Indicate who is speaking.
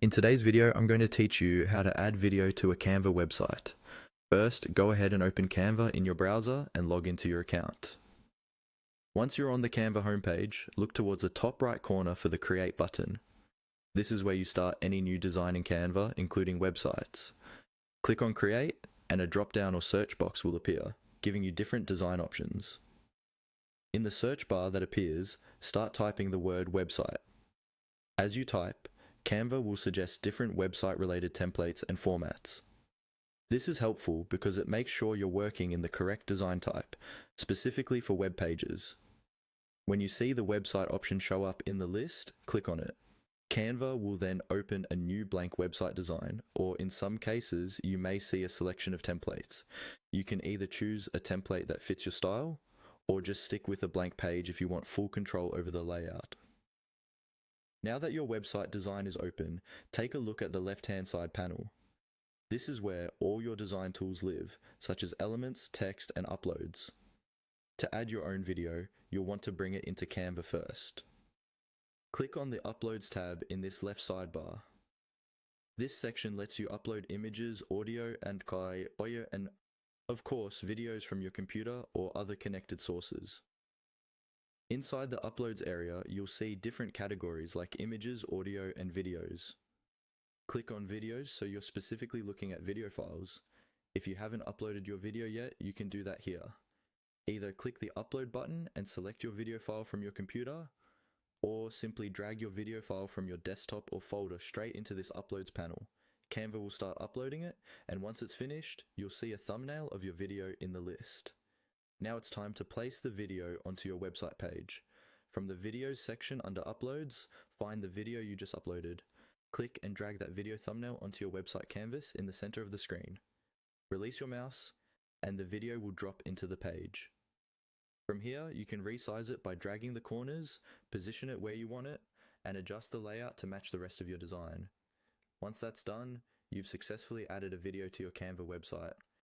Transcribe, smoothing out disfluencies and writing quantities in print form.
Speaker 1: In today's video, I'm going to teach you how to add video to a Canva website. First, go ahead and open Canva in your browser and log into your account. Once you're on the Canva homepage, look towards the top right corner for the Create button. This is where you start any new design in Canva, including websites. Click on Create, and a drop-down or search box will appear, giving you different design options. In the search bar that appears, start typing the word website. As you type, Canva will suggest different website-related templates and formats. This is helpful because it makes sure you're working in the correct design type, specifically for web pages. When you see the website option show up in the list, click on it. Canva will then open a new blank website design, or in some cases, you may see a selection of templates. You can either choose a template that fits your style, or just stick with a blank page if you want full control over the layout. Now that your website design is open, take a look at the left-hand side panel. This is where all your design tools live, such as elements, text, and uploads. To add your own video, you'll want to bring it into Canva first. Click on the Uploads tab in this left sidebar. This section lets you upload images, audio, and of course, videos from your computer or other connected sources. Inside the Uploads area, you'll see different categories like images, audio, and videos. Click on Videos so you're specifically looking at video files. If you haven't uploaded your video yet, you can do that here. Either click the Upload button and select your video file from your computer, or simply drag your video file from your desktop or folder straight into this Uploads panel. Canva will start uploading it, and once it's finished, you'll see a thumbnail of your video in the list. Now it's time to place the video onto your website page. From the Videos section under Uploads, find the video you just uploaded. Click and drag that video thumbnail onto your website canvas in the center of the screen. Release your mouse, and the video will drop into the page. From here, you can resize it by dragging the corners, position it where you want it, and adjust the layout to match the rest of your design. Once that's done, you've successfully added a video to your Canva website.